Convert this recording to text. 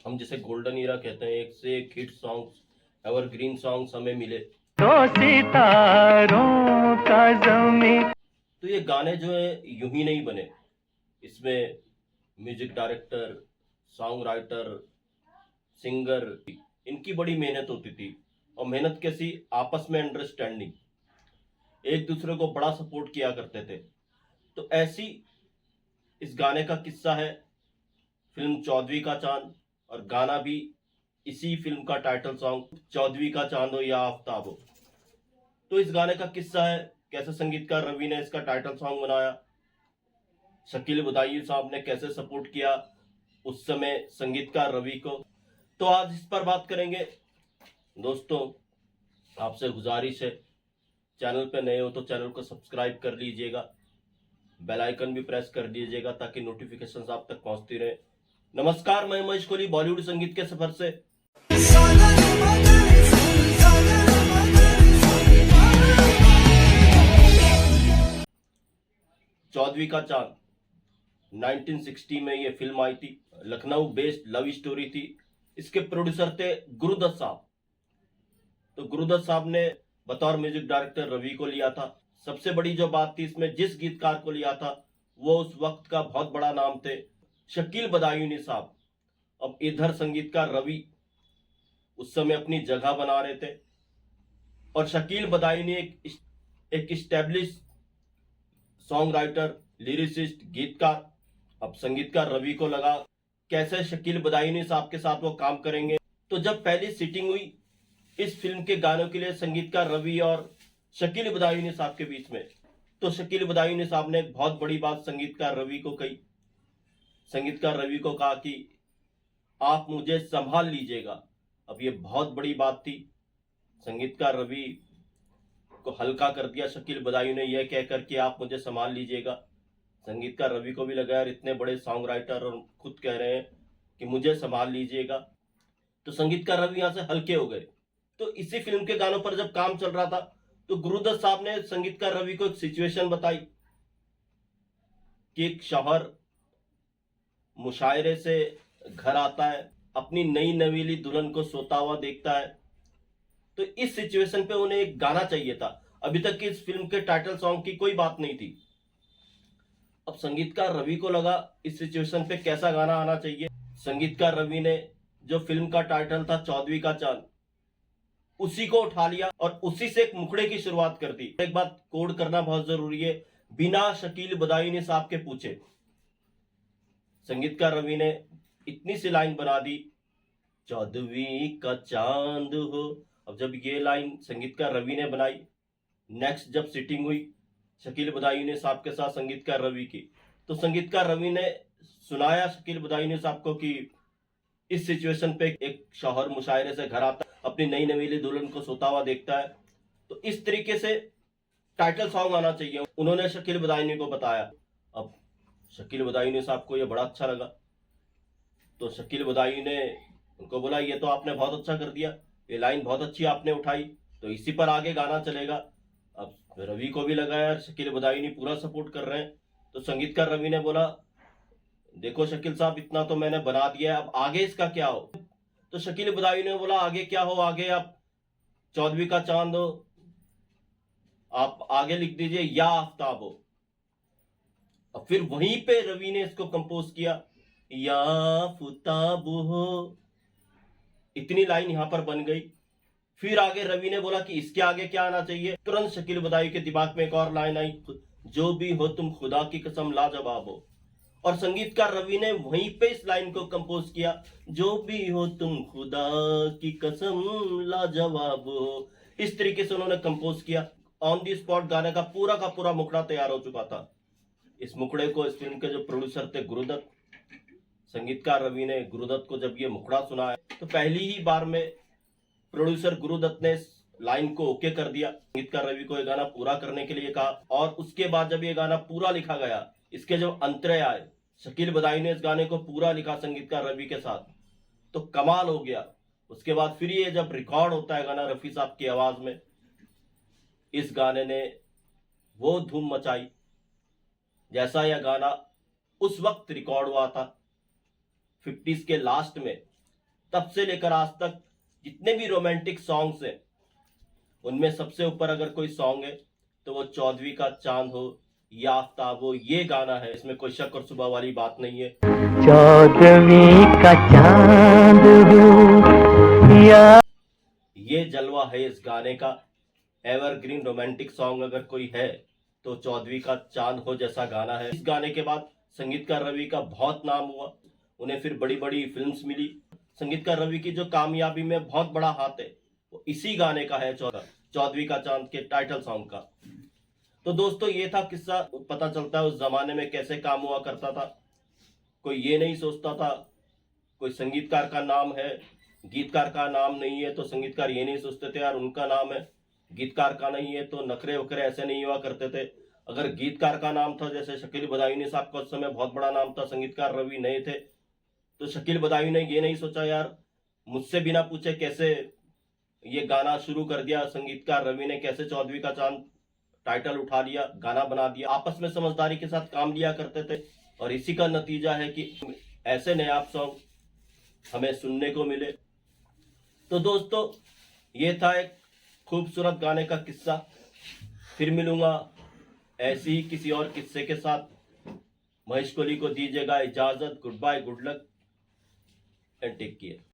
हम जिसे golden era कहते हैं, एक से एक हिट सॉन्ग्स, एवरग्रीन सॉन्ग्स हमें मिले। तो सितारों का ज़मीं। तो ये गाने जो है यूं ही नहीं बने, इसमें music director, song writer, singer, इनकी बड़ी मेहनत होती थी। और मेहनत कैसी, आपस में अंडरस्टैंडिंग, एक दूसरे को बड़ा सपोर्ट किया करते थे। तो ऐसी इस गाने का किस्सा है फिल्म चौदहवीं का चांद, और गाना भी इसी फिल्म का टाइटल सॉन्ग, चौदहवीं का चांद हो या आफ्ताब हो। तो इस गाने का किस्सा है कैसे संगीतकार रवि ने इसका टाइटल सॉन्ग बनाया, शकील बदायूं साहब ने कैसे सपोर्ट किया उस समय संगीतकार रवि को। तो आज इस पर बात करेंगे। दोस्तों, आपसे गुजारिश है, चैनल पे नए हो तो चैनल को सब्सक्राइब कर लीजिएगा, बेल आइकन भी प्रेस कर दीजिएगा ताकि नोटिफिकेशंस आप तक पहुंचती रहे। नमस्कार, मैं महेश कोहली बॉलीवुड संगीत के सफर से। चौदहवीं का चांद 1960 में ये फिल्म आई थी। लखनऊ बेस्ड लव स्टोरी थी। इसके प्रोड्यूसर थे गुरुदत्त साहब। तो गुरुदत्त साहब ने बतौर म्यूजिक डायरेक्टर रवि को लिया था। सबसे बड़ी जो बात थी इसमें, जिस गीतकार को लिया था वो उस वक्त का बहुत बड़ा नाम थे, शकील बदायूनी साहब। अब इधर संगीतकार रवि उस समय अपनी जगह बना रहे थे, और शकील बदायूनी एक स्टैब्लिश सॉन्ग राइटर, लिरिसिस्ट, गीतकार। अब संगीतकार रवि को लगा कैसे शकील बदायूनी साहब के साथ वो काम करेंगे। तो जब पहली सीटिंग हुई इस फिल्म के गानों के लिए संगीतकार रवि और शकील बदायूनी साहब के बीच में, तो शकील बदायूनी साहब ने एक बहुत बड़ी बात संगीतकार रवि को कही। संगीतकार रवि को कहा कि आप मुझे संभाल लीजिएगा। अब ये बहुत बड़ी बात थी। संगीतकार रवि को हल्का कर दिया शकील बदायूं ने यह कहकर कि आप मुझे संभाल लीजिएगा। संगीतकार रवि को भी लगा यार, इतने बड़े सॉन्ग राइटर और खुद कह रहे हैं कि मुझे संभाल लीजिएगा। तो संगीतकार रवि यहां से हल्के हो गए। तो इसी फिल्म के गानों पर जब काम चल रहा था तो गुरुदत्त साहब ने संगीतकार रवि को एक सिचुएशन बताई कि एक शौहर मुशायरे से घर आता है, अपनी नई नवेली दुल्हन को सोता हुआ देखता है। तो इस सिचुएशन पे उन्हें एक गाना चाहिए था। अभी तक की इस फिल्म के टाइटल सॉन्ग की कोई बात नहीं थी। अब संगीतकार रवि को लगा इस सिचुएशन पे कैसा गाना आना चाहिए। संगीतकार रवि ने जो फिल्म का टाइटल था चौदहवीं का चांद, उसी को उठा लिया और उसी से एक मुखड़े की शुरुआत कर दी। एक बात कोड करना बहुत जरूरी है, बिना शकील बदायूनी साहब के पूछे संगीतकार रवि ने इतनी सी लाइन बना दी, चौदहवीं का चांद हो। अब जब ये लाइन संगीतकार रवि ने बनाई, नेक्स्ट जब सिटिंग हुई शकील बदायूनी साहब के साथ संगीतकार रवि की, तो संगीतकार रवि ने सुनाया शकील बदायूनी साहब को कि इस सिचुएशन पे एक शौहर मुशायरे से घर आता, अपनी नई नवेली दुल्हन को सोता हुआ देखता है, तो इस तरीके से टाइटल सॉन्ग आना चाहिए। उन्होंने शकील बदायूनी को बताया। अब शकील बदायूनी साहब को यह बड़ा अच्छा लगा, तो शकील बदायूनी ने उनको बोला ये तो आपने बहुत अच्छा कर दिया, ये लाइन बहुत अच्छी आपने उठाई, तो इसी पर आगे गाना चलेगा। अब रवि को भी लगा यार शकील बदायूनी पूरा सपोर्ट कर रहे हैं। तो संगीतकार रवि ने बोला देखो शकील साहब, इतना तो मैंने बना दिया है, अब आगे इसका क्या हो। तो शकील बदायूनी ने बोला आगे क्या हो, आगे आप चौदहवीं का चांद हो, आप आगे लिख दीजिए या आफ्ताब हो। अब फिर वहीं पे रवि ने इसको कंपोज किया, या आफ्ताब हो। इतनी लाइन यहां पर बन गई। फिर आगे रवि ने बोला कि इसके आगे क्या आना चाहिए। तुरंत शकील बदायूं के दिमाग में एक और लाइन आई, जो भी हो तुम खुदा की कसम लाजवाब हो। और संगीतकार रवि ने वहीं पे इस लाइन को कंपोज किया, जो भी हो तुम खुदा की कसम लाजवाब हो। इस तरीके से उन्होंने कंपोज किया। ऑन दी स्पॉट गाने का पूरा मुखड़ा तैयार हो चुका था। इस मुखड़े को इस फिल्म के जो प्रोड्यूसर थे गुरुदत्त, संगीतकार रवि ने गुरुदत्त को जब ये मुखड़ा सुनाया तो पहली ही बार में प्रोड्यूसर गुरुदत्त ने इस लाइन को ओके कर दिया। संगीतकार रवि को ये गाना पूरा करने के लिए कहा, और उसके बाद जब ये गाना पूरा लिखा गया, इसके जब अंतरे आए, शकील बदायूं ने इस गाने को पूरा लिखा संगीतकार रवि के साथ, तो कमाल हो गया। उसके बाद फिर ये जब रिकॉर्ड होता है गाना रफी साहब की आवाज में, इस गाने ने वो धूम मचाई जैसा यह गाना उस वक्त रिकॉर्ड हुआ था 50s के लास्ट में। तब से लेकर आज तक जितने भी रोमांटिक सॉन्ग्स हैं उनमें सबसे ऊपर अगर कोई सॉन्ग है तो वो चौदहवीं का चांद हो या आफ्ताब हो, ये गाना है। इसमें कोई शक और सुबह वाली बात नहीं है। 14वीं का चांद हो या ये जलवा है इस गाने का। एवरग्रीन रोमांटिक सॉन्ग अगर कोई है तो चौदहवीं का चांद हो जैसा गाना है। इस गाने के बाद संगीतकार रवि का बहुत नाम हुआ, उन्हें फिर बड़ी बड़ी फिल्म्स मिली। संगीतकार रवि की जो कामयाबी में बहुत बड़ा हाथ है वो इसी गाने का है, चौदहवीं का चांद के टाइटल सॉन्ग का। तो दोस्तों ये था किस्सा। पता चलता है उस जमाने में कैसे काम हुआ करता था। कोई ये नहीं सोचता था कोई संगीतकार का नाम है, गीतकार का नाम नहीं है तो संगीतकार ये नहीं सोचते थे यार उनका नाम है, गीतकार का नहीं है तो नखरे वखरे ऐसे नहीं हुआ करते थे। अगर गीतकार का नाम था, जैसे शकील बदायूनी साहब का उस समय बहुत बड़ा नाम था, संगीतकार रवि नहीं थे, तो शकील बदायूं ने ये नहीं सोचा यार मुझसे बिना पूछे कैसे ये गाना शुरू कर दिया, संगीतकार रवि ने कैसे चौदहवीं का चांद टाइटल उठा लिया, गाना बना दिया। आपस में समझदारी के साथ काम लिया करते थे और इसी का नतीजा है कि ऐसे नायाब सॉन्ग हमें सुनने को मिले। तो दोस्तों ये था एक खूबसूरत गाने का किस्सा। फिर मिलूंगा ऐसी ही किसी और किस्से के साथ। महेश कोहली को दीजिएगा इजाजत। Good bye, good luck and take care.